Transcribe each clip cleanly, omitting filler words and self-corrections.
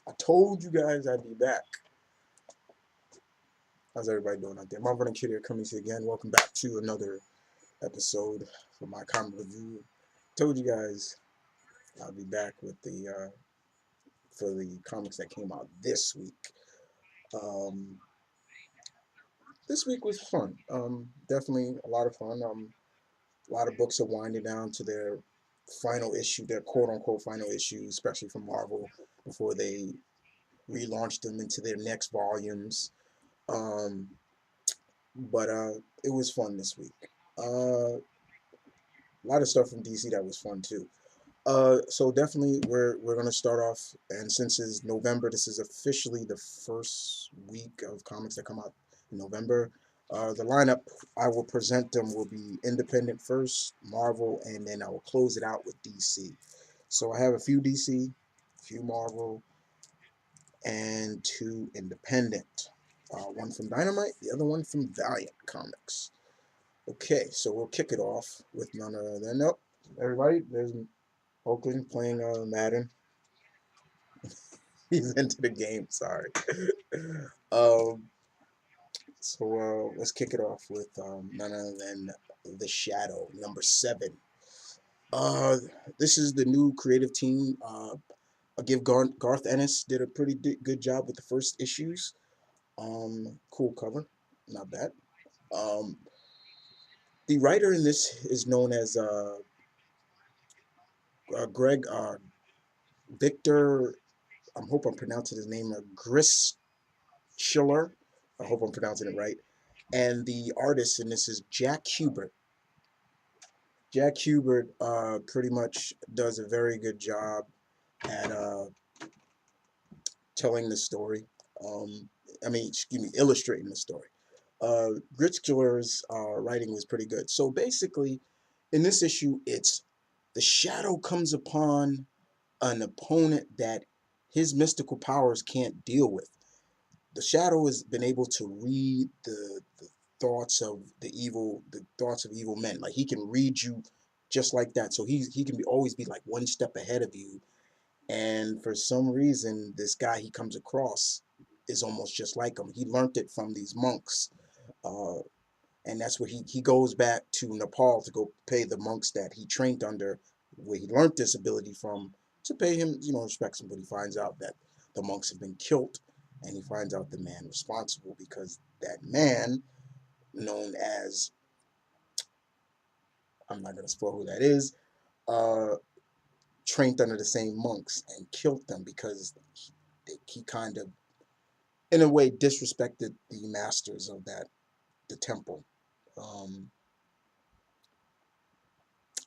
I told you guys I'd be back. How's everybody doing out there? Marvin and Kid here coming to you again. Welcome back to another episode for my comic review. Told you guys I'll be back with the for the comics that came out this week. Um, this week was fun. Definitely a lot of fun. A lot of books are winding down to their final issue, their quote unquote final issue, especially from Marvel before they relaunch them into their next volumes. Um, but it was fun this week. A lot of stuff from DC that was fun too. So definitely we're gonna start off, and since it's November, this is officially the first week of comics that come out in November. The lineup I will present them will be independent first, Marvel, and then I will close it out with DC. So I have a few DC, a few Marvel, and two independent. One from Dynamite, the other one from Valiant Comics. Okay, so we'll kick it off with none other than nope. Everybody, there's Oakland playing Madden. He's into the game. Sorry. um, let's kick it off with none other than the Shadow #7. Uh, this is the new creative team. I'll give Garth Ennis did a pretty good job with the first issues. Cool cover, not bad. Um, the writer in this is known as Greg Victor. I hope I'm pronouncing his name. Gris Schiller. I hope I'm pronouncing it right. And the artist in this is Jack Hubert. Jack Hubert pretty much does a very good job at telling the story. Excuse me, illustrating the story. Gritzkeller's writing was pretty good. So basically, in this issue, it's the Shadow comes upon an opponent that his mystical powers can't deal with. The Shadow has been able to read the thoughts of the thoughts of evil men. Like he can read you just like that. So he can always be like one step ahead of you. And for some reason, this guy he comes across is almost just like him. He learned it from these monks, uh, and that's where he goes back to Nepal to go pay the monks that he trained under, where he learned this ability from, to pay him, respects him. But he finds out that the monks have been killed, and he finds out the man responsible because that man, known as, I'm not gonna spoil who that is, uh, trained under the same monks and killed them because he kind of, in a way, disrespected the masters of the temple. Um,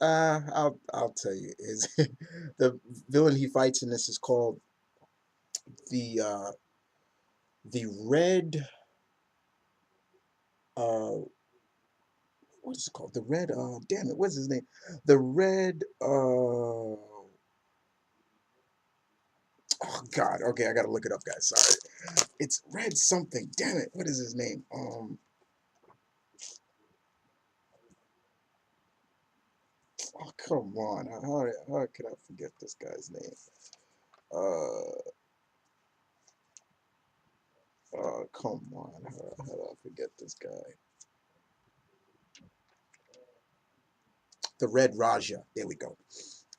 I'll tell you is the villain he fights in this is called the uh, the red uh what is it called, the red damn it, what's his name, the red oh god, okay, I gotta look it up, guys, sorry, it's red something, damn it, what is his name, oh come on, how could I forget this guy's name, uh come on, how do I forget this guy, the Red Raja, there we go.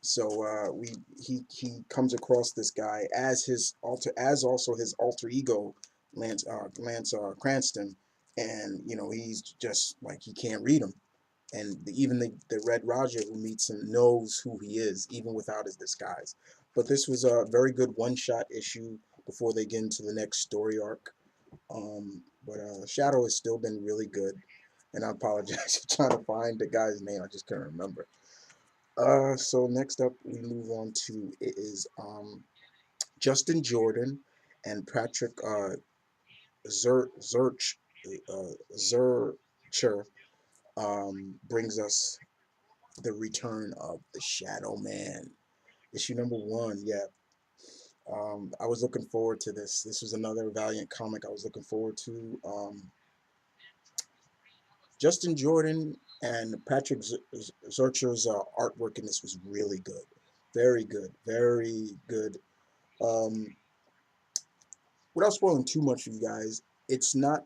So he comes across this guy as also his alter ego, Lance Cranston, and he's just like he can't read him, and even the Red Raja who meets him knows who he is even without his disguise. But this was a very good one-shot issue before they get into the next story arc. But Shadow has still been really good, and I apologize for trying to find the guy's name. I just couldn't remember. So next up, we move on to it is Justin Jordan and Patrick Zurch Zurcher brings us the return of the Shadow Man. Issue #1, yeah. I was looking forward to this. This was another Valiant comic I was looking forward to. Justin Jordan and Patrick Zurcher's artwork in this was really good. Very good. Very good. Um, without spoiling too much for you guys, it's not.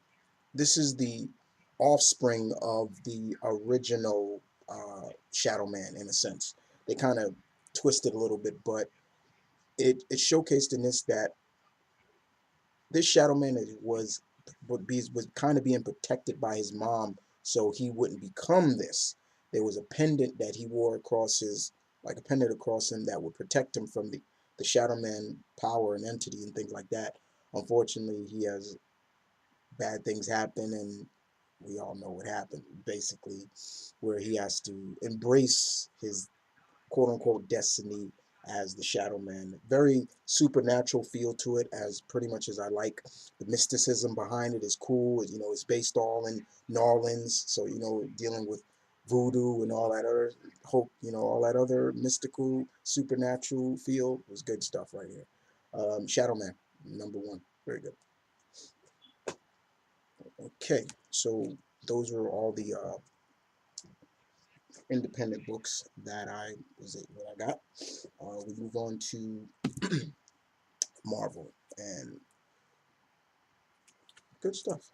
This is the offspring of the original ShadowMan in a sense. They kind of twisted a little bit, but it showcased in this that this ShadowMan was kind of being protected by his mom, so he wouldn't become this. There was a pendant that he wore across his, like a pendant across him that would protect him from the ShadowMan power and entity and things like that. Unfortunately, he has bad things happen, and we all know what happened. Basically, where he has to embrace his quote unquote destiny as the Shadow Man. Very supernatural feel to it, as pretty much as I like. The mysticism behind it is cool. You know, it's based all in New Orleans, so you know, dealing with voodoo and all that other hope, you know, all that other mystical, supernatural feel was good stuff right here. Shadow Man, #1, very good. Okay, so those were all the independent books that I got. We move on to Marvel and good stuff.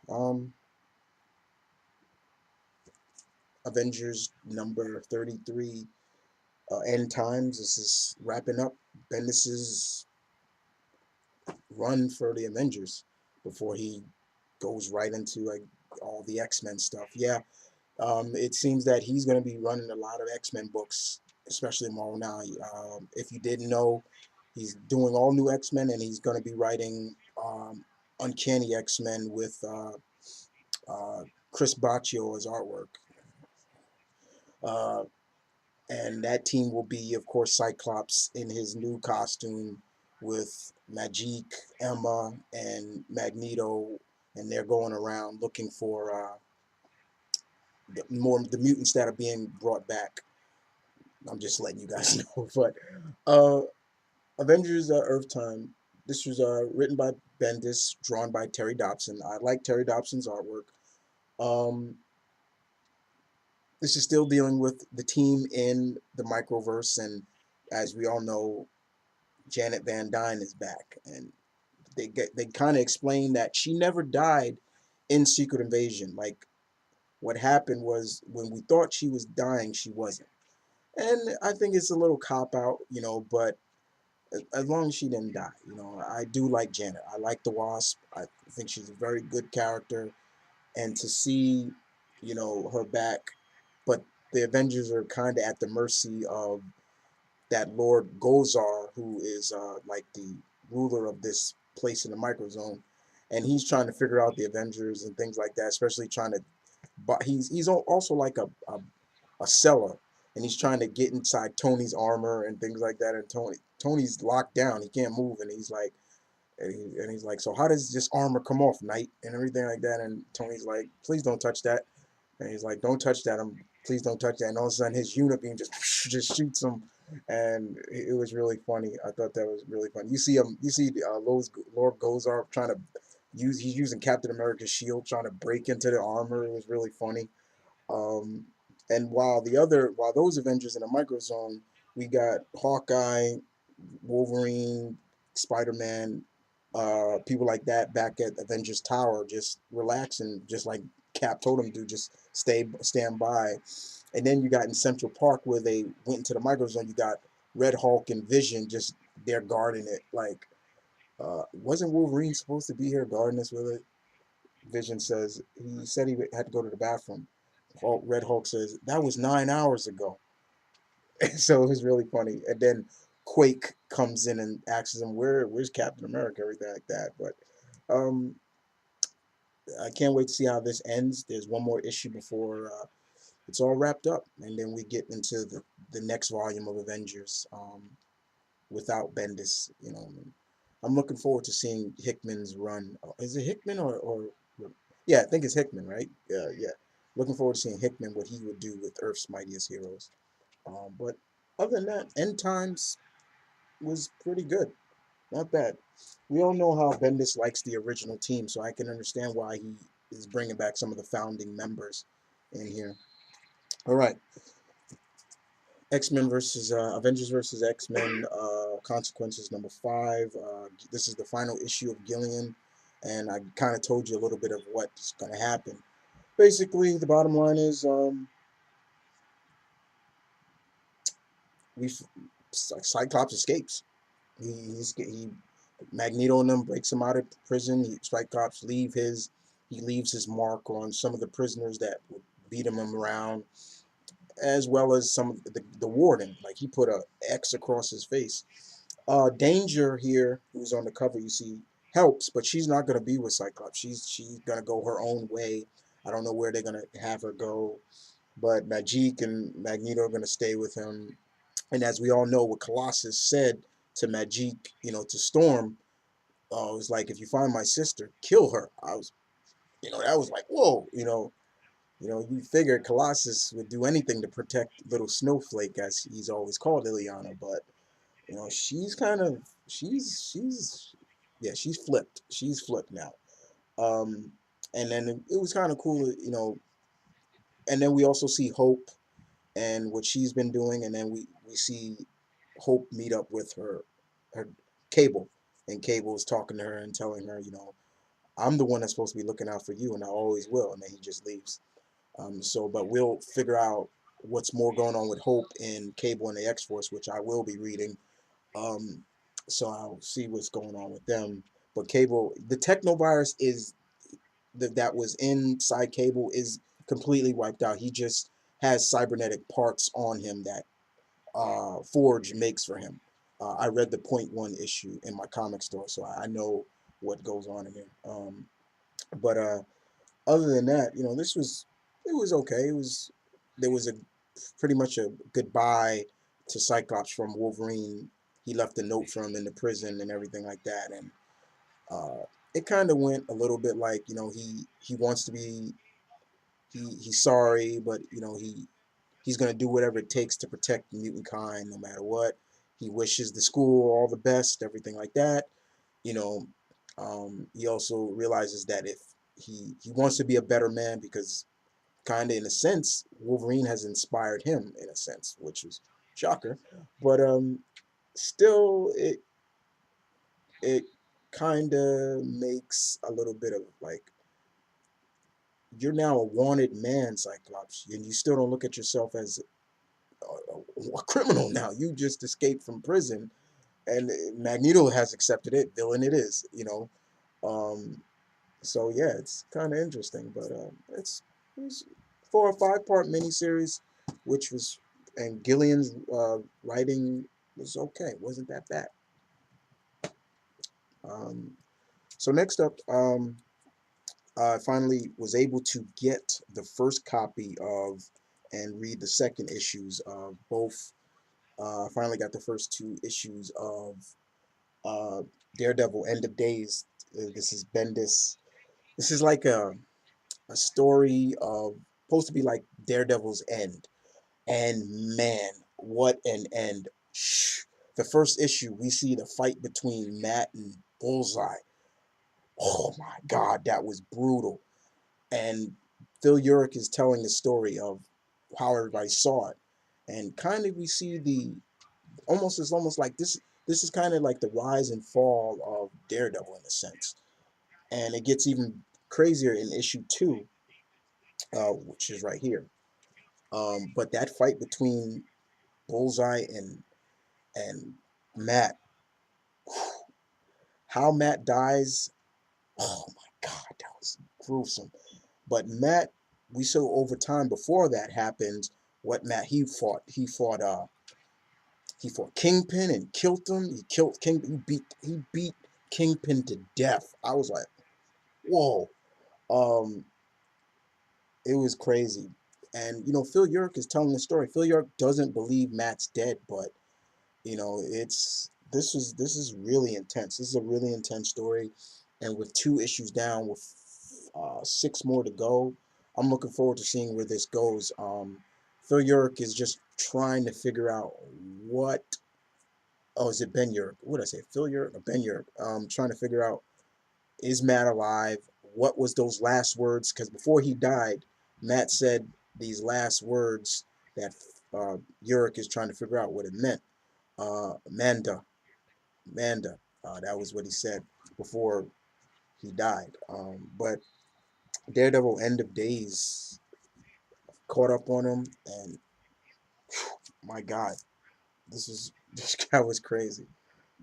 Avengers #33, End Times. This is wrapping up Bendis's run for the Avengers before he goes right into like all the X-Men stuff. Yeah, it seems that he's going to be running a lot of X-Men books, especially Marvel now. If you didn't know, he's doing all new X-Men, and he's going to be writing Uncanny X-Men with Chris Baccio as artwork. Uh, and that team will be, of course, Cyclops in his new costume with Magique, Emma, and Magneto, and they're going around looking for the mutants that are being brought back. I'm just letting you guys know. But uh, Avengers Earth Time. This was written by Bendis, drawn by Terry Dobson. I like Terry Dobson's artwork. Um, this is still dealing with the team in the microverse, and as we all know, Janet Van Dyne is back, and they kind of explain that she never died in Secret Invasion. Like what happened was when we thought she was dying, she wasn't. And I think it's a little cop out, you know, but as long as she didn't die, you know, I do like Janet. I like the Wasp. I think she's a very good character, and to see, you know, her back, but the Avengers are kind of at the mercy of that Lord Gozar, who is like the ruler of this place in the microzone, and he's trying to figure out the Avengers and things like that. Especially trying to, but he's also like a seller, and he's trying to get inside Tony's armor and things like that. And Tony's locked down; he can't move, and he's like, he's like, so how does this armor come off, Knight, and everything like that. And Tony's like, please don't touch that. And he's like, don't touch that. Please don't touch that. And all of a sudden, his unibeam just shoots him, and it was really funny. I thought that was really funny. You see, Lord Gozar trying to he's using Captain America's shield, trying to break into the armor. It was really funny. Um, and while those Avengers in the microzone, we got Hawkeye, Wolverine, Spider-Man, people like that back at Avengers Tower, just relaxing, just like Cap told them to, just stand by. And then you got in Central Park where they went into the microzone. You got Red Hulk and Vision just there guarding it. Like, wasn't Wolverine supposed to be here guarding us with it? Vision says he said he had to go to the bathroom. Red Hulk says that was 9 hours ago. So it was really funny. And then Quake comes in and asks him, where's Captain America?" Everything like that. But um, I can't wait to see how this ends. There's one more issue before it's all wrapped up, and then we get into the next volume of Avengers without Bendis. You know, I'm looking forward to seeing Hickman's run. Is it Hickman or yeah, I think it's Hickman, right? Yeah, yeah. Looking forward to seeing Hickman, what he would do with Earth's Mightiest Heroes. But other than that, End Times was pretty good. Not bad. We all know how Bendis likes the original team, so I can understand why he is bringing back some of the founding members in here. All right, X-Men versus Avengers versus X-Men. Consequences #5. This is the final issue of Gillian. and I kind of told you a little bit of what's going to happen. Basically, the bottom line is we Cyclops escapes. He Magneto and them breaks him out of prison. Cyclops he leaves his mark on some of the prisoners that would beat him around, as well as some of the warden. Like he put a X across his face. Danger here, who's on the cover, you see, helps, but she's not gonna be with Cyclops. She's gonna go her own way. I don't know where they're gonna have her go, but Magique and Magneto are gonna stay with him. And as we all know, what Colossus said to Magique, to Storm, it was like, if you find my sister, kill her. That was like, whoa, you figured Colossus would do anything to protect little Snowflake, as he's always called Liliana, but she's kind of she's yeah, she's flipped. She's flipped now. Um, and then it was kind of cool, and then we also see Hope and what she's been doing, and then we see Hope meet up with her Cable, and Cable is talking to her and telling her, I'm the one that's supposed to be looking out for you, and I always will. And then he just leaves. But we'll figure out what's more going on with Hope and Cable and the X Force, which I will be reading. Um, so I'll see what's going on with them. But Cable, the technovirus that was inside Cable is completely wiped out. He just has cybernetic parts on him that Forge makes for him. I read the .1 issue in my comic store, so I know what goes on in here. But other than that, it was okay. There was a pretty much a goodbye to Cyclops from Wolverine. He left a note for him in the prison and everything like that, and uh, it kind of went a little bit like, he wants to be he's sorry, but he's gonna do whatever it takes to protect the mutant kind, no matter what. He wishes the school all the best, everything like that. You know, he also realizes that if he wants to be a better man, because kind of in a sense Wolverine has inspired him in a sense, which is shocker, but still it kind of makes a little bit of like, you're now a wanted man, Cyclops, and you still don't look at yourself as a criminal now. You just escaped from prison, and Magneto has accepted it. Villain it is, Um, so yeah, it's kind of interesting, but it's 4 or 5 part miniseries, which was, and Gillian's writing was okay. It wasn't that bad. Um, so next up, I finally was able to get the first copy of and read the second issues of both. I finally got the first 2 issues of uh, Daredevil End of Days. This is Bendis. This is like a story of, supposed to be like Daredevil's end. And man, what an end. Shh. The first issue, we see the fight between Matt and Bullseye. Oh my God, that was brutal. And Phil Urich is telling the story of how everybody saw it. And kind of we see it's almost like this is kind of like the rise and fall of Daredevil in a sense. And it gets even crazier in issue 2, which is right here. But that fight between Bullseye and Matt, how Matt dies, oh my God, that was gruesome. But Matt, we saw over time before that happened, what Matt he fought Kingpin and killed him. He killed Kingpin. He beat Kingpin to death. I was like, whoa. Um, it was crazy. And Phil Urich is telling the story. Phil Urich doesn't believe Matt's dead, but it's this is really intense. This is a really intense story, and with 2 issues down, with 6 more to go, I'm looking forward to seeing where this goes. Phil Urich is just trying to figure out what. Oh, is it Ben Urich? What did I say? Phil Urich or Ben Urich? Trying to figure out, is Matt alive? What was those last words? Because before he died, Matt said these last words that Urich is trying to figure out what it meant. Amanda, that was what he said before he died. But Daredevil End of Days caught up on him, and my God, this is this guy was crazy.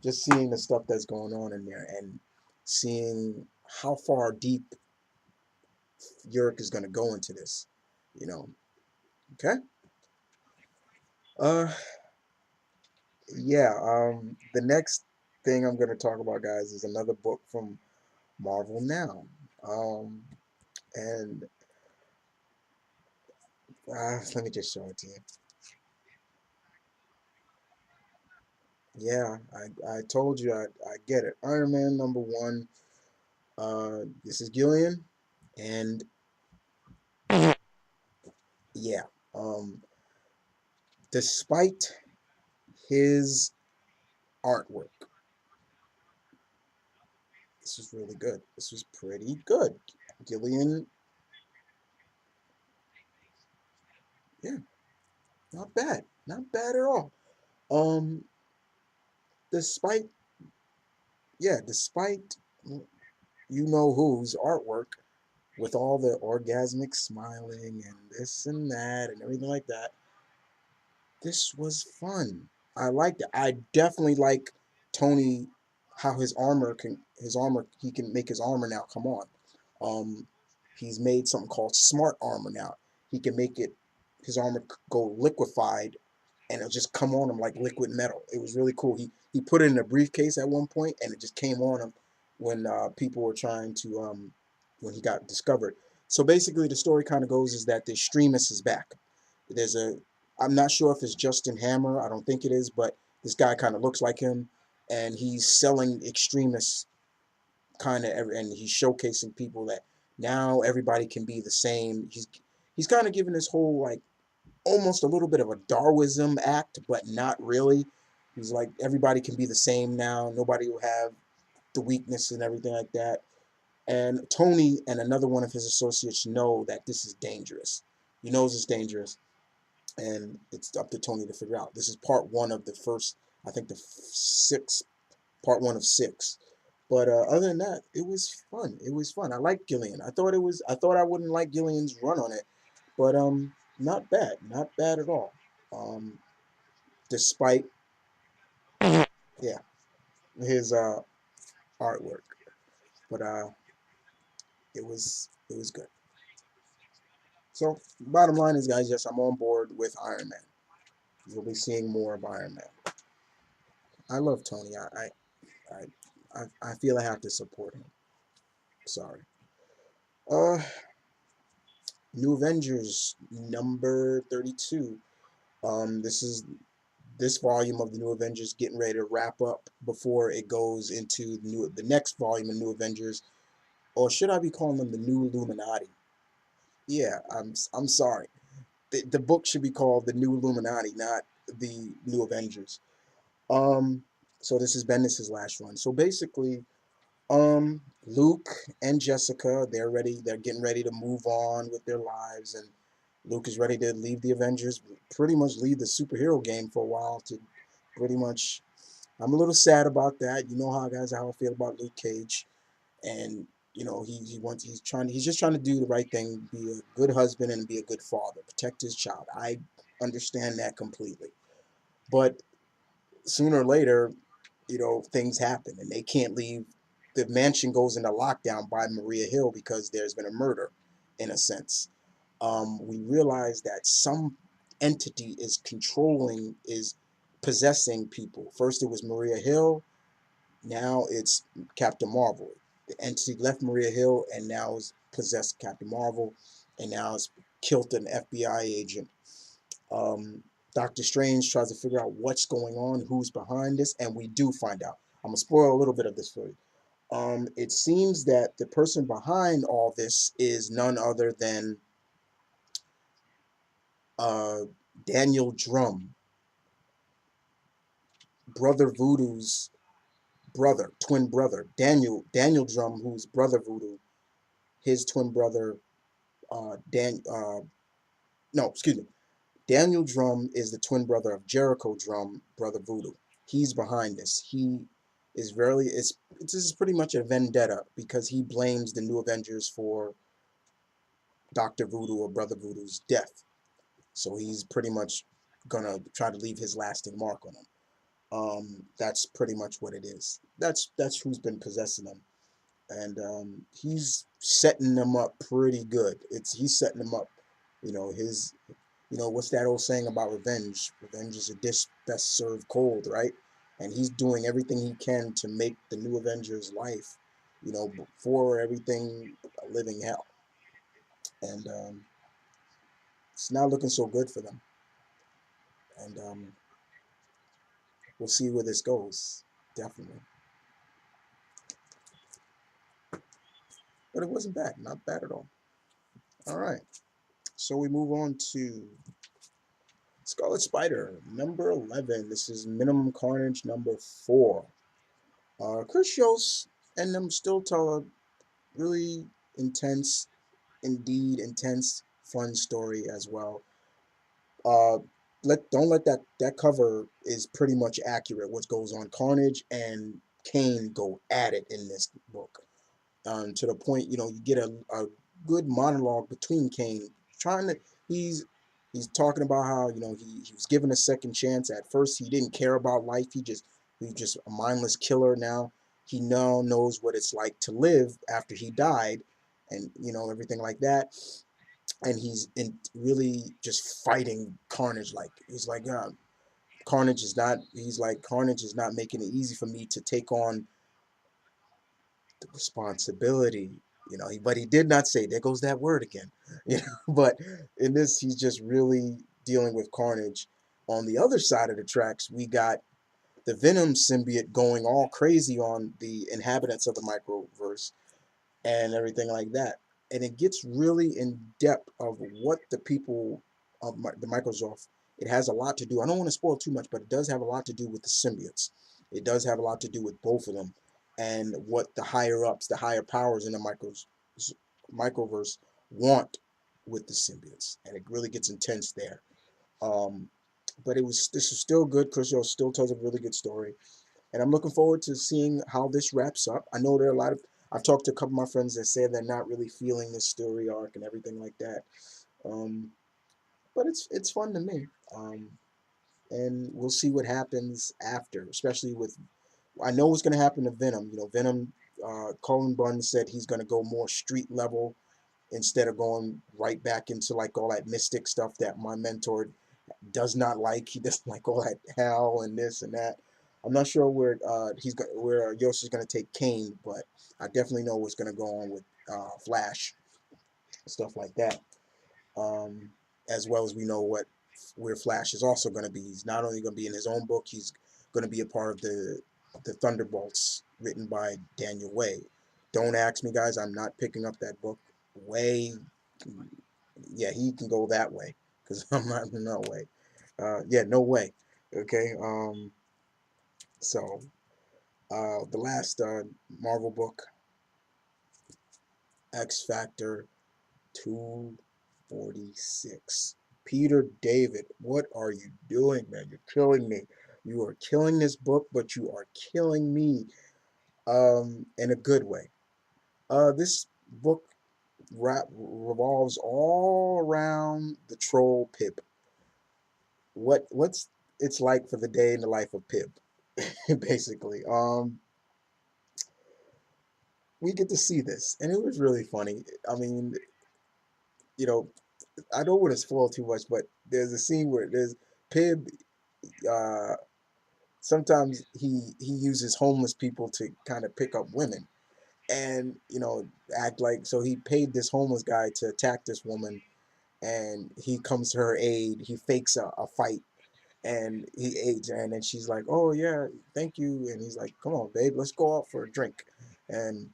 Just seeing the stuff that's going on in there and seeing how far deep Yurik is going to go into this, you know. Okay. Uh, yeah. The next thing I'm going to talk about, guys, is another book from Marvel now. Um, and let me just show it to you. Yeah, I told you I get it. Iron Man #1. This is Gillian, and yeah. Um, despite his artwork, this was really good. This was pretty good. Gillian, yeah, not bad, not bad at all. Um, despite despite you know whose artwork with all the orgasmic smiling and this and that and everything like that, this was fun. I liked it. I definitely like Tony, how his armor he can make his armor now come on. He's made something called smart armor now. He can make it his armor go liquefied and it'll just come on him like liquid metal. It was really cool. He put it in a briefcase at one point and it just came on him when people were trying to when he got discovered. So basically the story kind of goes is that the extremist is back. There's a I'm not sure if it's Justin Hammer. I don't think it is, but this guy kind of looks like him, and he's selling extremists kind of, and he's showcasing people that now everybody can be the same. He's kind of giving this whole like almost a little bit of a Darwinism act, but not really. He's like everybody can be the same now. Nobody will have the weakness and everything like that. And Tony and another one of his associates know that this is dangerous. He knows it's dangerous, and it's up to Tony to figure out. This is part one of the first, I think the part one of six. But other than that, it was fun. It was fun. I liked Gillian. I thought I wouldn't like Gillian's run on it, but not bad, not bad at all. Um, despite yeah his artwork, but it was good. So bottom line is, guys, yes, I'm on board with Iron Man. You'll be seeing more of Iron Man. I love Tony. I feel I have to support him. Sorry. Uh, New Avengers number 32. This is this volume of the New Avengers getting ready to wrap up before it goes into the next volume of New Avengers, or should I be calling them the New Illuminati? Yeah, I'm sorry. The book should be called the New Illuminati, not the New Avengers. Um, so this has Bendis' last run. So basically, Luke and Jessica, they're getting ready to move on with their lives, and Luke is ready to leave the Avengers, pretty much leave the superhero game for a while to pretty much. I'm a little sad about that. You know how I feel about Luke Cage, and he's just trying to do the right thing, be a good husband and be a good father, protect his child. I understand that completely, but sooner or later, things happen and they can't leave. The mansion goes into lockdown by Maria Hill because there's been a murder, in a sense. We realize that some entity is possessing people. First it was Maria Hill, now it's Captain Marvel. The entity left Maria Hill and now has possessed Captain Marvel, and now has killed an FBI agent. um, Doctor Strange tries to figure out what's going on, who's behind this, and we do find out. I'm gonna spoil a little bit of this for you. It seems that the person behind all this is none other than uh, Daniel Drum, Brother Voodoo's twin brother. Daniel Drum, who's Brother Voodoo, his twin brother. Dan, no, excuse me. Daniel Drum is the twin brother of Jericho Drum, Brother Voodoo. He's behind this. is very this is pretty much a vendetta because he blames the New Avengers for Doctor Voodoo or Brother Voodoo's death. So he's pretty much gonna try to leave his lasting mark on them. That's pretty much what it is. That's who's been possessing them, and he's setting them up pretty good. He's setting them up. His what's that old saying about revenge? Revenge is a dish best served cold, right? And he's doing everything he can to make the New Avengers life, before everything a living hell, and it's not looking so good for them. And we'll see where this goes. Definitely. But it wasn't bad. Not bad at all. All right. So we move on to Scarlet Spider, number 11. This is Minimum Carnage, number 4. Chris Schultz and them still tell a really intense, indeed intense, fun story as well. Uh, don't let that cover is pretty much accurate. What goes on? Carnage and Kane go at it in this book. To the point, you get a good monologue between Kane trying to he's talking about how he was given a second chance. At first he didn't care about life. He's just a mindless killer. Now he now knows what it's like to live after he died, and everything like that. And he's really just fighting Carnage. Like he's like, Carnage is not making it easy for me to take on the responsibility. But he did not say, there goes that word again. But in this, he's just really dealing with Carnage. On the other side of the tracks, we got the Venom symbiote going all crazy on the inhabitants of the microverse and everything like that. And it gets really in depth of what the people of the Microsoft. It has a lot to do. I don't want to spoil too much, but it does have a lot to do with the symbiotes. It does have a lot to do with both of them, and what the higher ups, the higher powers in the microverse want with the symbiotes, and it really gets intense there. Um, but this is still good. Chris Hill still tells a really good story, and I'm looking forward to seeing how this wraps up. I know there are a lot of I've talked to a couple of my friends that say they're not really feeling this story arc and everything like that. Um, but it's fun to me. And we'll see what happens after, especially with I know what's going to happen to Venom. Venom. Colin Bunn said he's going to go more street level instead of going right back into like all that mystic stuff that my mentor does not like. He doesn't like all that hell and this and that. I'm not sure where Yoshi's going to take Kane, but I definitely know what's going to go on with Flash, stuff like that. Um, as well as we know where Flash is also going to be. He's not only going to be in his own book, he's going to be a part of the Thunderbolts written by Daniel Way. Don't ask me, guys. I'm not picking up that book. Way, yeah, he can go that way because I'm not. No way. Yeah, no way. Okay. So the last Marvel book, X Factor 246. Peter David, what are you doing, man? You're killing me. You are killing this book, but you are killing me in a good way. This book revolves all around the troll Pip. What's it's like for the day in the life of Pip, basically. We get to see this, and it was really funny. I mean, you know, I don't want to spoil too much, but there's a scene where there's Pib. Uh, Sometimes he uses homeless people to kind of pick up women, and act like so he paid this homeless guy to attack this woman, and he comes to her aid. He fakes a fight, and he aids her, and then she's like, "Oh yeah, thank you," and he's like, "Come on, babe, let's go out for a drink," and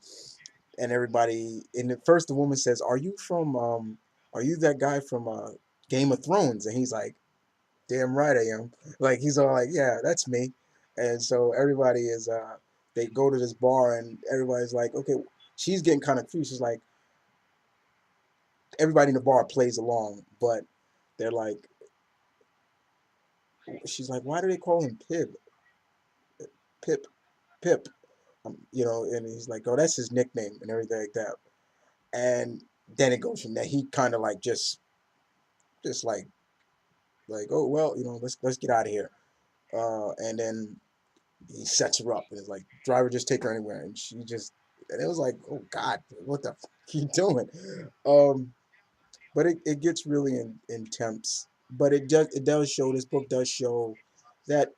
everybody. And at first, the woman says, are you that guy from Game of Thrones?" And he's like, "Damn right I am." Like he's all like, "Yeah, that's me." And so everybody is they go to this bar, and everybody's like, "Okay." She's getting kind of confused. She's like, everybody in the bar plays along, but they're like, she's like, "Why do they call him Pip?" Pip, you know, and he's like, oh, that's his nickname and everything like that. And then it goes from there. He kind of like just like, oh well, you know, let's get out of here. And then he sets her up and it's like, driver, just take her anywhere. And she just, and it was like, oh God, what the fuck are you doing? Um, but it gets really intense. But it does show, this book does show that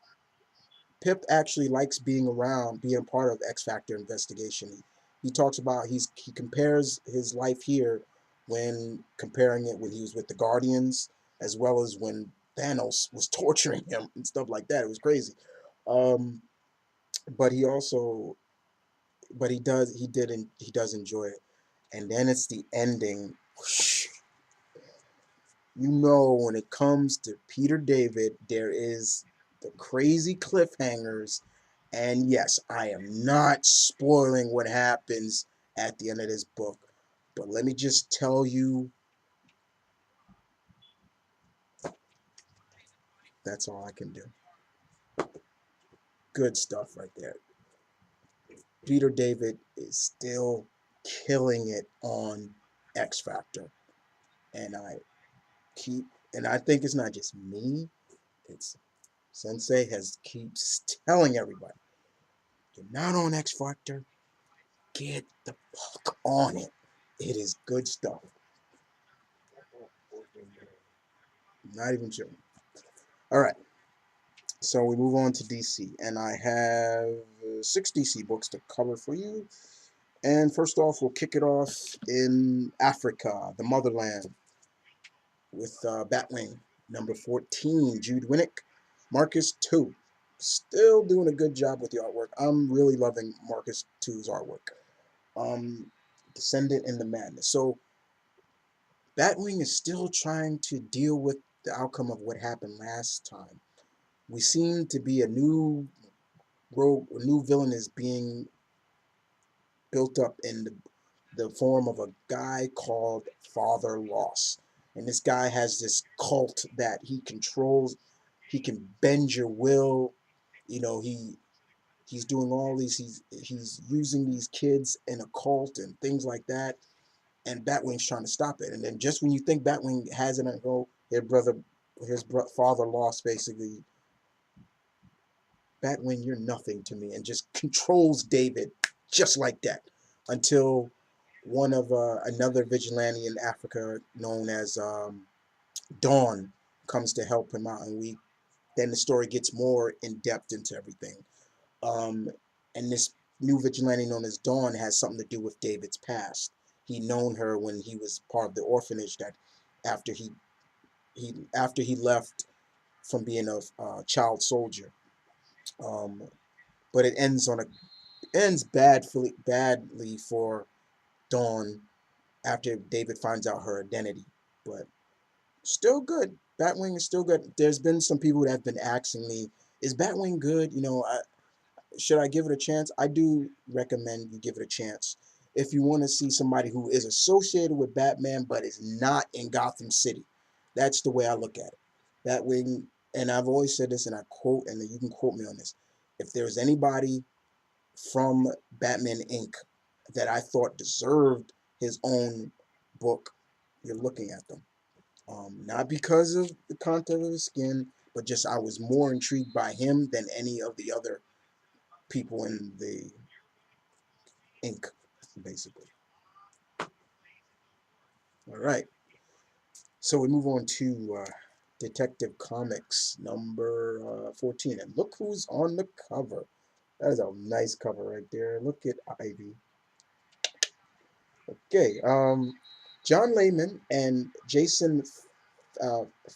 Pip actually likes being around, being part of X Factor investigation. He talks about he compares his life here when comparing it when he was with the Guardians, as well as when Thanos was torturing him and stuff like that. It was crazy. Um, but he also, but he does enjoy it. And then it's the ending. You know, when it comes to Peter David, there is the crazy cliffhangers. And yes, I am not spoiling what happens at the end of this book. But let me just tell you, that's all I can do. Good stuff right there. Peter David is still killing it on X Factor. And keep, and I think it's not just me, it's Sensei keeps telling everybody, you're not on X Factor, get the fuck on it. It is good stuff. Not even joking. All right, so we move on to DC, and I have 6 DC books to cover for you. And first off, we'll kick it off in Africa, the motherland, with Batwing, number 14, Jude Winnick, Marcus 2. Still doing a good job with the artwork. I'm really loving Marcus 2's artwork. Descendant in the Madness. So Batwing is still trying to deal with the outcome of what happened last time. We seem to be a new villain is being built up in the form of a guy called Father Loss. And this guy has this cult that he controls. He can bend your will. You know, he's doing all these, he's using these kids in a cult and things like that. And Batwing's trying to stop it. And then just when you think Batwing has it on go, father Lost basically, Batwing, you're nothing to me, and just controls David just like that until one of another vigilante in Africa known as Dawn comes to help him out, and then the story gets more in depth into everything. Um, and this new vigilante known as Dawn has something to do with David's past. He known her when he was part of the orphanage that after he left from being a child soldier. Um, but it ends badly for Dawn after David finds out her identity. But still good. Batwing is still good. There's been some people that have been asking me, is Batwing good? You know, should I give it a chance? I do recommend you give it a chance. If you want to see somebody who is associated with Batman but is not in Gotham City, that's the way I look at it. Batwing, and I've always said this, and I quote, and you can quote me on this. If there's anybody from Batman Inc. that I thought deserved his own book, you're looking at them. Not because of the content of his skin, but just I was more intrigued by him than any of the other people in the ink, basically. All right. So we move on to Detective Comics number 14. And look who's on the cover. That is a nice cover right there. Look at Ivy. Okay. John Layman and Jason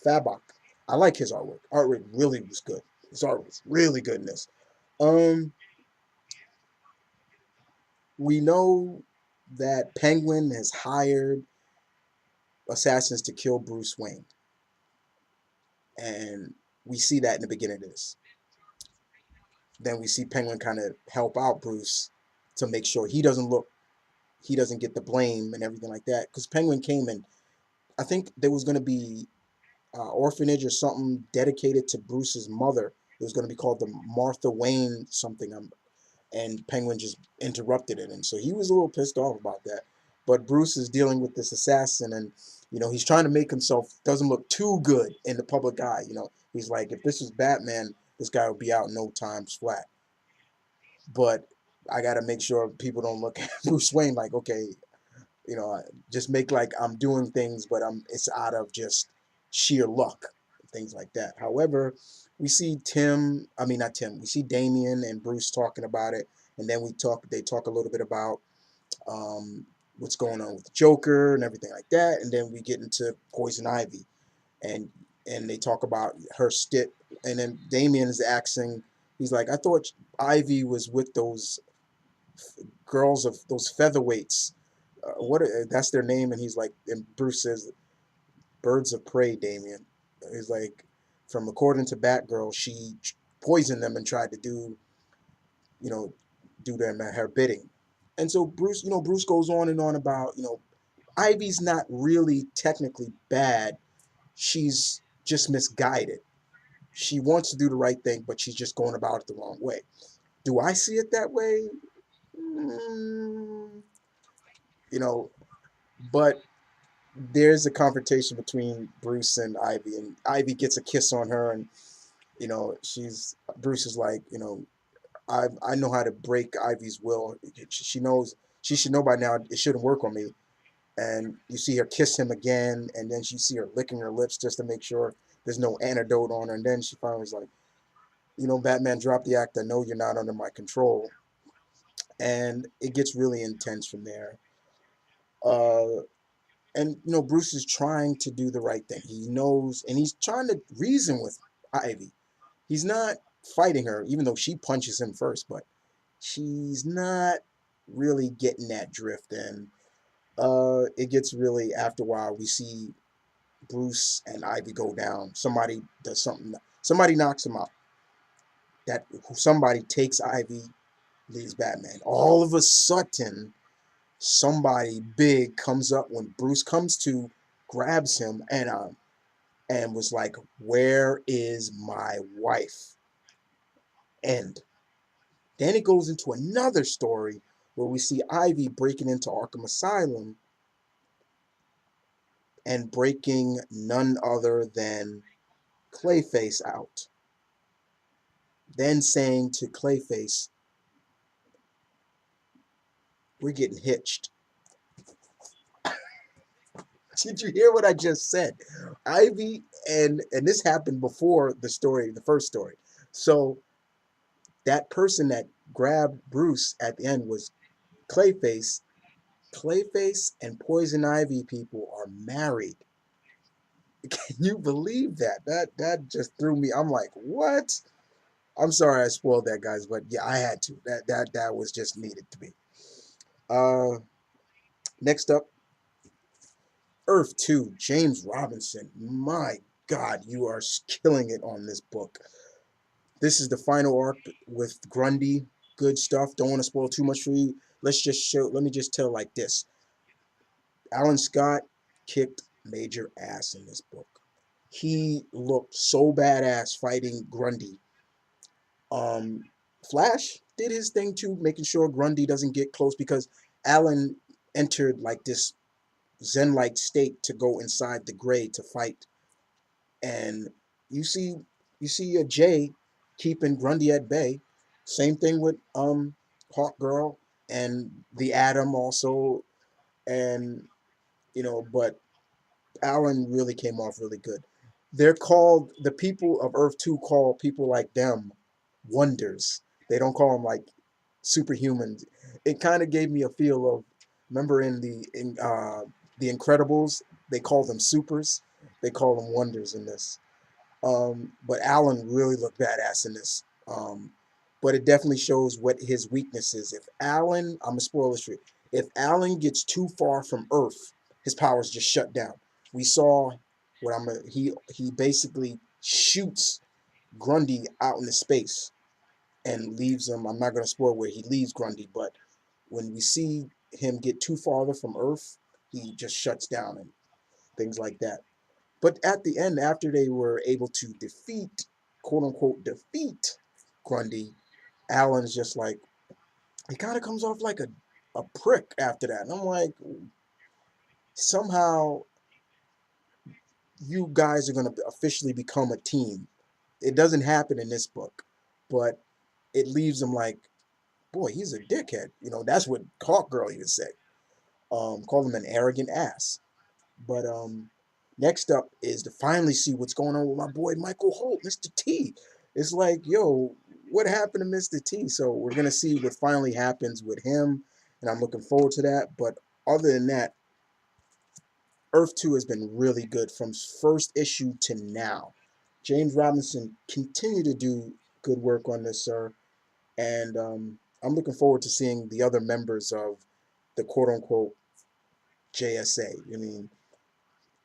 Fabok. I like his artwork. Artwork really was good. His art was really good in this. Um, we know that Penguin has hired assassins to kill Bruce Wayne, and we see that in the beginning of this. Then we see Penguin kind of help out Bruce to make sure he doesn't get the blame and everything like that. Because Penguin came and I think there was going to be orphanage or something dedicated to Bruce's mother. It was going to be called the Martha Wayne something. and Penguin just interrupted it, and so he was a little pissed off about that. But Bruce is dealing with this assassin, and he's trying to make himself doesn't look too good in the public eye. He's like, if this was Batman, this guy would be out in no time flat. But I got to make sure people don't look at Bruce Wayne like, okay, just make like I'm doing things, but it's out of just sheer luck, things like that. However, we see I mean not Tim, we see Damian and Bruce talking about it, and then they talk a little bit about what's going on with the Joker and everything like that, and then we get into Poison Ivy, and they talk about her stick, and then Damian is asking, he's like, I thought Ivy was with those girls of those featherweights. That's their name, and he's like, and Bruce says, "Birds of prey, Damien." He's like, from according to Batgirl, she poisoned them and tried to you know, do them at her bidding. And so Bruce goes on and on about, Ivy's not really technically bad. She's just misguided. She wants to do the right thing, but she's just going about it the wrong way. Do I see it that way? Mm, you know, but there's a confrontation between Bruce and Ivy, and Ivy gets a kiss on her, and she's Bruce is like, I know how to break Ivy's will. She knows she should know by now it shouldn't work on me. And you see her kiss him again, and then you see her licking her lips just to make sure there's no antidote on her. And then she finally is like, Batman, drop the act. I know you're not under my control. And it gets really intense from there. Uh, and Bruce is trying to do the right thing. He knows, and he's trying to reason with Ivy. He's not fighting her, even though she punches him first, but she's not really getting that drift. And it gets really, after a while, we see Bruce and Ivy go down. Somebody does something. Somebody knocks him out. That somebody takes Ivy, leaves Batman. All of a sudden, somebody big comes up when Bruce comes to, grabs him, and was like, "Where is my wife?" End. Then it goes into another story where we see Ivy breaking into Arkham Asylum and breaking none other than Clayface out. Then saying to Clayface, "We're getting hitched." Did you hear what I just said? Ivy and this happened before the first story. So that person that grabbed Bruce at the end was Clayface. Clayface and Poison Ivy people are married. Can you believe that? That just threw me. I'm like, what? I'm sorry I spoiled that, guys, but yeah, I had to. That was just needed to be. Uh, Next up, Earth 2, James Robinson. My God, you are killing it on this book. This is the final arc with Grundy. Good stuff. Don't want to spoil too much for you. Let me just tell like this. Alan Scott kicked major ass in this book. He looked so badass fighting Grundy. Um, Flash did his thing too, making sure Grundy doesn't get close because Alan entered like this Zen-like state to go inside the gray to fight. And you see a Jay keeping Grundy at bay. Same thing with Hawk Girl and the Atom also, and but Alan really came off really good. They're called, the people of Earth 2 call people like them wonders. They don't call them like superhumans. It kind of gave me a feel of, remember the Incredibles, they call them supers. They call them wonders in this. But Alan really looked badass in this. But it definitely shows what his weakness is. If Alan, I'm gonna spoil this for you. If Alan gets too far from Earth, his powers just shut down. We saw he basically shoots Grundy out into space and leaves him. I'm not gonna spoil where he leaves Grundy, but when we see him get too farther from Earth, he just shuts down and things like that. But at the end, after they were able to defeat, quote unquote, defeat Grundy, Alan's just like, he kind of comes off like a prick after that. And I'm like, somehow you guys are going to officially become a team. It doesn't happen in this book, but it leaves him like, boy, he's a dickhead. You know, that's what Hawkgirl even said. Called him an arrogant ass. But next up is to finally see what's going on with my boy Michael Holt, Mr. T. It's like, yo, what happened to Mr. T? So we're gonna see what finally happens with him, and I'm looking forward to that. But other than that, Earth 2 has been really good from first issue to now. James Robinson continue to do good work on this, sir, and I'm looking forward to seeing the other members of the quote unquote JSA. I mean,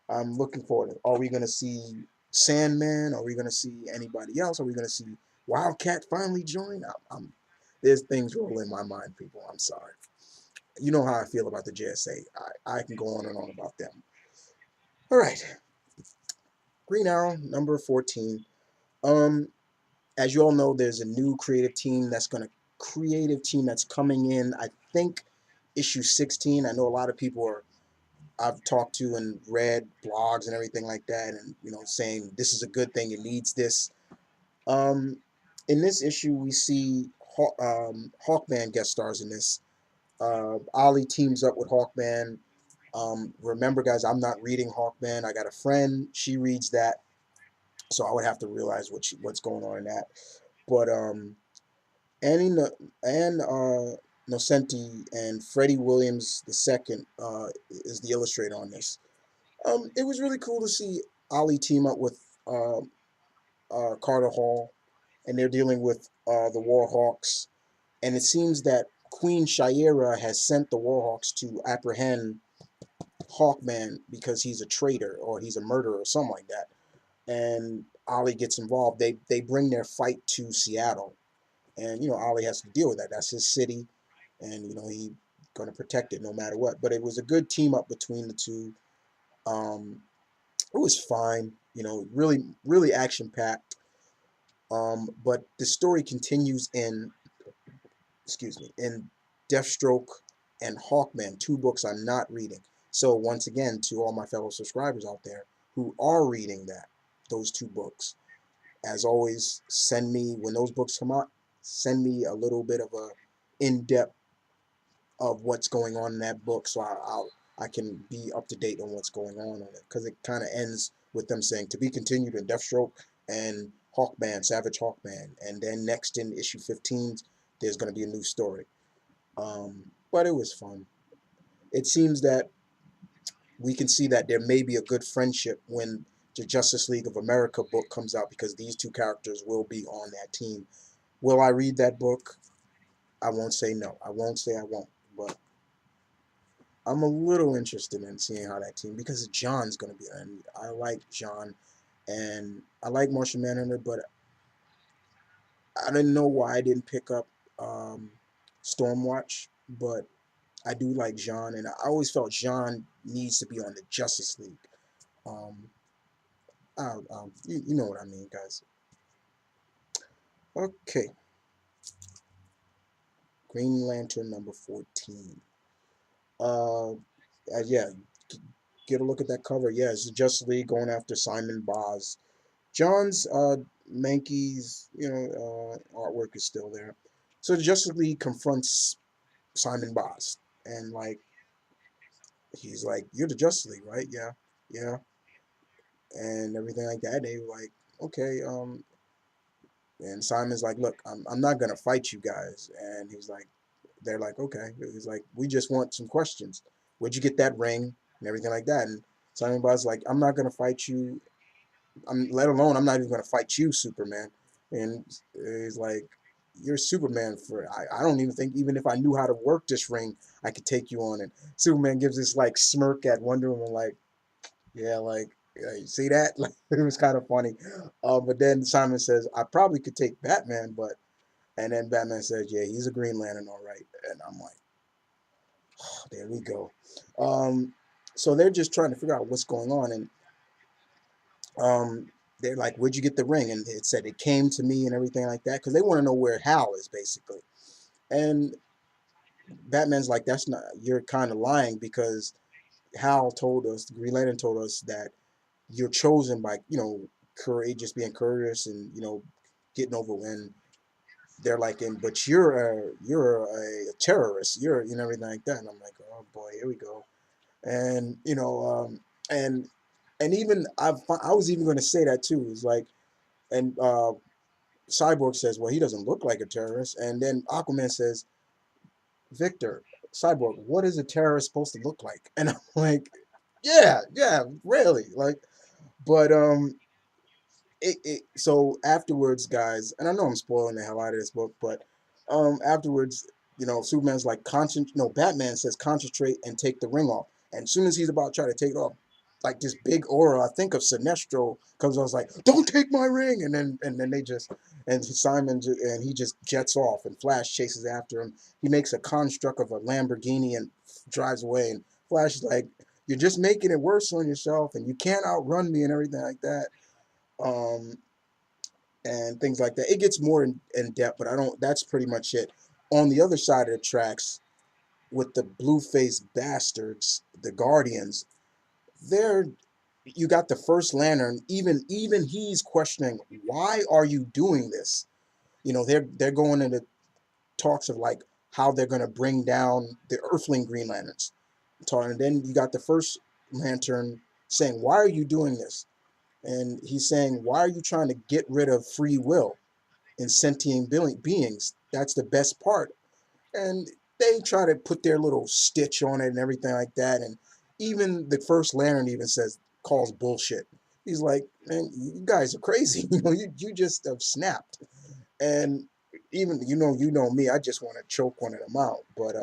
I'm looking forward to it. Are we going to see Sandman? Are we going to see anybody else? Are we going to see Wildcat finally join? There's things rolling in my mind, people. I'm sorry. You know how I feel about the JSA. I can go on and on about them. All right. Green Arrow, number 14. Um, as you all know, there's a new creative team that's coming in. I think issue 16. I know a lot of people are I've talked to and read blogs and everything like that, and saying this is a good thing. It needs this. Um, in this issue, we see Hawkman guest stars in this. Ollie teams up with Hawkman. Remember, guys, I'm not reading Hawkman. I got a friend; she reads that, so I would have to realize what's going on in that. But Annie and Nocenti and Freddie Williams II is the illustrator on this. It was really cool to see Ali team up with Carter Hall, and they're dealing with the Warhawks. And it seems that Queen Shayera has sent the Warhawks to apprehend Hawkman because he's a traitor or he's a murderer or something like that. And Ali gets involved. They bring their fight to Seattle, and Ali has to deal with that. That's his city, and he's gonna protect it no matter what. But it was a good team up between the two. Um, it was fine, really, really action packed. But the story continues in, excuse me, in Deathstroke and Hawkman, two books I'm not reading. So once again, to all my fellow subscribers out there who are reading those two books, as always, send me when those books come out. Send me a little bit of a in-depth of what's going on in that book, so I can be up to date on what's going on it, because it kind of ends with them saying to be continued in Deathstroke and Hawkman, Savage Hawkman, and then next in issue 15 there's going to be a new story. But it was fun. It seems that we can see that there may be a good friendship when the Justice League of America book comes out, because these two characters will be on that team. Will I read that book? I won't say no. I won't say I won't, but I'm a little interested in seeing how that team, because John's going to be, and I like John, and I like Martian Manhunter, but I didn't know why I didn't pick up Stormwatch, but I do like John, and I always felt John needs to be on the Justice League. Um, you know what I mean, guys. Okay, Green Lantern number 14. Uh, yeah, get a look at that cover. Yeah, it's the Justice League going after Simon Baz. John's Mankey's artwork is still there. So the Justice League confronts Simon Baz, and like he's like, "You're the Justice League, right? Yeah, yeah," and everything like that. They were like, "Okay." And Simon's like, "Look, I'm not gonna fight you guys," and he's like, "They're like, okay." He's like, "We just want some questions. Where'd you get that ring and everything like that?" And Simon Baz like, "I'm not gonna fight you. Let alone I'm not even gonna fight you, Superman." And he's like, "You're Superman for I don't even think, even if I knew how to work this ring, I could take you on." And Superman gives this like smirk at Wonder Woman, like, yeah, like, yeah, you see that? Like, it was kind of funny. But then Simon says, "I probably could take Batman, but," and then Batman says, "Yeah, he's a Green Lantern, all right." And I'm like, oh, there we go. So they're just trying to figure out what's going on, and they're like, "Where'd you get the ring?" And it said it came to me and everything like that, because they want to know where Hal is basically. And Batman's like, that's not, you're kind of lying because Hal told us, Green Lantern told us that you're chosen by, courageous, being courageous and, getting over when they're like, but you're a terrorist, you're, everything like that. And I'm like, oh boy, here we go. And, and, and even I was even going to say that too. It's like, and Cyborg says, well, he doesn't look like a terrorist. And then Aquaman says, Victor, Cyborg, what is a terrorist supposed to look like? And I'm like, yeah, yeah, really. Like, but so afterwards, guys, and I know I'm spoiling the hell out of this book, but afterwards, Superman's like Batman says concentrate and take the ring off. And as soon as he's about to try to take it off, like this big aura, I think of Sinestro comes on, was like, don't take my ring, and then they just and and he just jets off, and Flash chases after him. He makes a construct of a Lamborghini and drives away, and Flash is like, you're just making it worse on yourself, and you can't outrun me and everything like that. Um, and things like that. It gets more in depth, but I don't. That's pretty much it. On the other side of the tracks, with the blue-faced bastards, the Guardians, they're you got the First Lantern. Even he's questioning, why are you doing this? They're going into talks of like how they're going to bring down the Earthling Green Lanterns. And then you got the First Lantern saying, why are you doing this? And he's saying, why are you trying to get rid of free will in sentient beings? That's the best part. And they try to put their little stitch on it and everything like that. And even the First Lantern even calls bullshit. He's like, man, you guys are crazy. You just have snapped. And even me, I just want to choke one of them out. But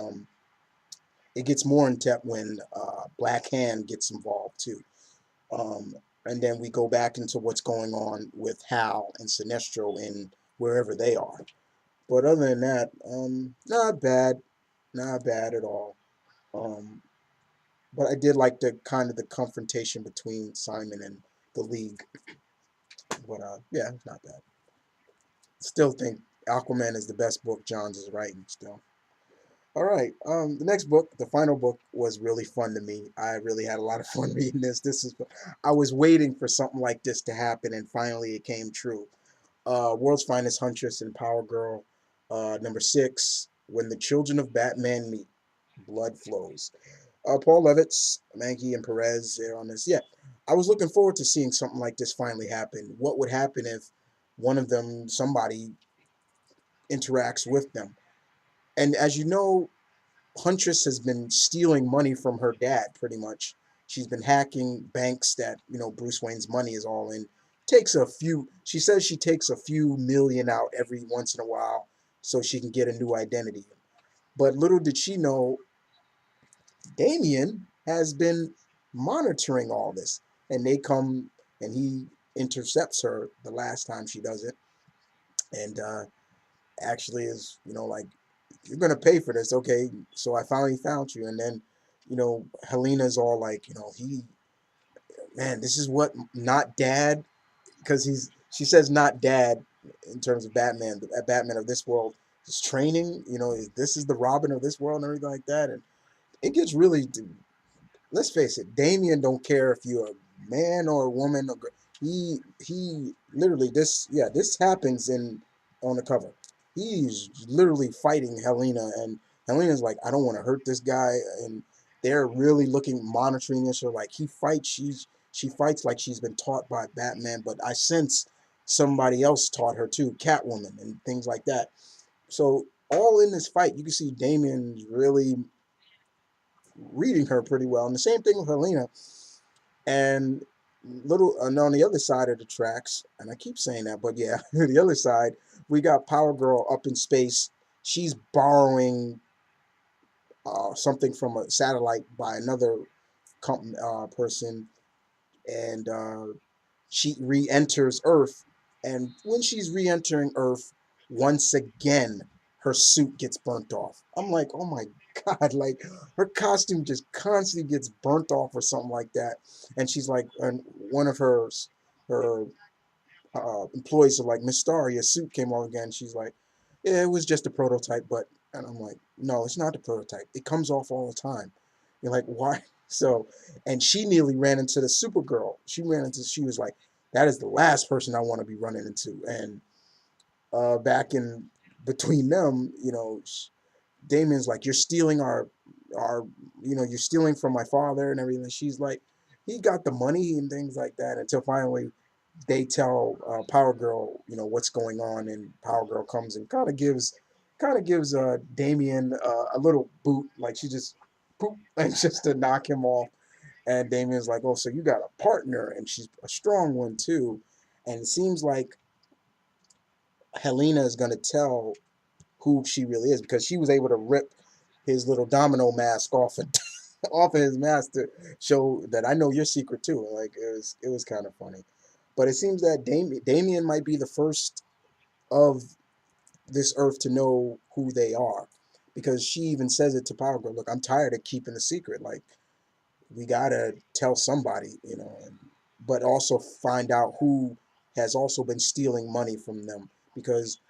it gets more in depth when Black Hand gets involved too. Um, and then we go back into what's going on with Hal and Sinestro in wherever they are. But other than that, not bad, not bad at all. Um, but I did like the kind of the confrontation between Simon and the League. But yeah, it's not bad. Still think Aquaman is the best book Johns is writing still. All right. The next book, the final book, was really fun to me. I really had a lot of fun reading this. I was waiting for something like this to happen, and finally it came true. World's Finest Huntress and Power Girl, number 6. When the Children of Batman Meet, Blood Flows. Paul Levitz, Mankey, and Perez, they're on this. Yeah, I was looking forward to seeing something like this finally happen. What would happen if one of them, somebody, interacts with them? And as you know, Huntress has been stealing money from her dad pretty much. She's been hacking banks that, Bruce Wayne's money is all in. She says she takes a few million out every once in a while so she can get a new identity. But little did she know, Damien has been monitoring all this. And they come and he intercepts her the last time she does it. And actually is, like, you're gonna pay for this, okay? So I finally found you, and then, Helena's all like, man, this is what not dad, because she says not dad in terms of Batman, the Batman of this world is training. This is the Robin of this world and everything like that, and it gets really, let's face it, Damien don't care if you're a man or a woman. He literally, this happens in on the cover. He's literally fighting Helena, and Helena's like, I don't want to hurt this guy, and they're really monitoring this. Or like she fights like she's been taught by Batman, but I sense somebody else taught her too, Catwoman and things like that. So all in this fight, you can see Damien's really reading her pretty well. And the same thing with Helena. And and on the other side of the tracks, and I keep saying that, but yeah, the other side, we got Power Girl up in space. She's borrowing something from a satellite by another person, and she re-enters Earth. And when she's re-entering Earth, once again, her suit gets burnt off. I'm like, oh my God, like her costume just constantly gets burnt off or something like that. And she's like, and one of her employees are like, Miss Star, your suit came off again. She's like, yeah, it was just a prototype, but and I'm like, no, it's not the prototype. It comes off all the time. You're like, why? So, and she nearly ran into the Supergirl. She was like, that is the last person I want to be running into. And back in between them, Damien's like, you're stealing our, you're stealing from my father and everything. She's like, he got the money and things like that. Until finally, they tell Power Girl, what's going on, and Power Girl comes and kind of gives Damien a little boot, like she just poop, and just to knock him off. And Damien's like, oh, so you got a partner, and she's a strong one too. And it seems like Helena is gonna tell who she really is because she was able to rip his little domino mask off of, off of his mask to show that I know your secret too. Like it was kind of funny, but it seems that Damien might be the first of this Earth to know who they are, because she even says it to Power Girl. Look, I'm tired of keeping a secret. Like we gotta tell somebody, but also find out who has also been stealing money from them, because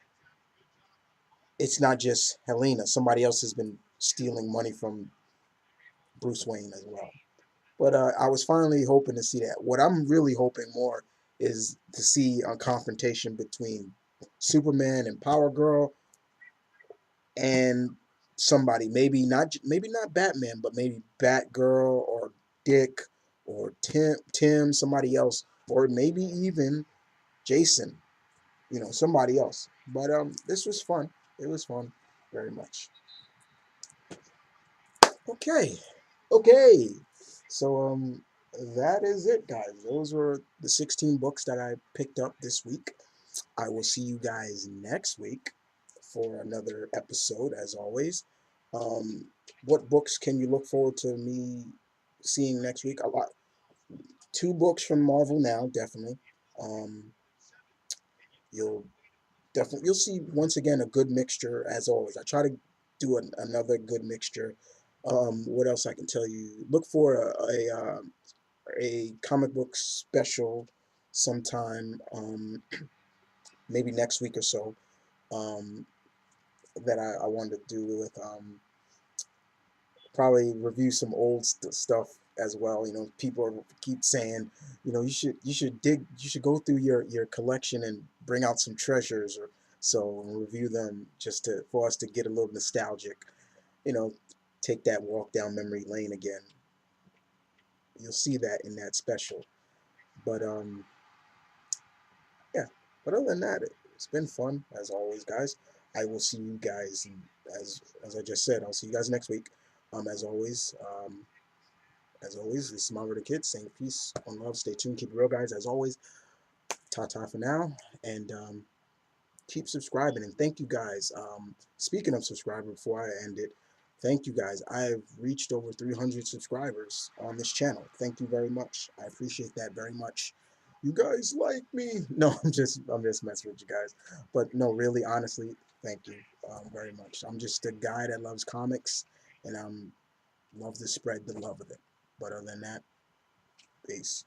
it's not just Helena. Somebody else has been stealing money from Bruce Wayne as well. But I was finally hoping to see that. What I'm really hoping more is to see a confrontation between Superman and Power Girl, and somebody, maybe not Batman, but maybe Batgirl or Dick or Tim, somebody else, or maybe even Jason, somebody else. But this was fun. It was fun very much. Okay. Okay. So that is it, guys. Those were the 16 books that I picked up this week. I will see you guys next week for another episode, as always. Um, what books can you look forward to me seeing next week? A lot. Two books from Marvel now, definitely. Um, you'll you'll see once again a good mixture, as always. I try to do another good mixture. What else I can tell you? Look for a comic book special sometime, maybe next week or so. Um, that I wanted to do with probably review some old stuff as well. People keep saying, you should go through your collection and bring out some treasures or so and review them, just to for us to get a little nostalgic. You know, take that walk down memory lane again. You'll see that in that special. But yeah. But other than that, it's been fun as always, guys. I will see you guys, as I just said. I'll see you guys next week. As always. This is Mama the Kid saying peace on love. Stay tuned. Keep it real, guys. As always, ta for now. And keep subscribing. And thank you, guys. Speaking of subscribers, before I end it, thank you, guys. I've reached over 300 subscribers on this channel. Thank you very much. I appreciate that very much. You guys like me. No, I'm just messing with you guys. But no, really, honestly, thank you very much. I'm just a guy that loves comics, and love to spread the love of it. But other than that, peace.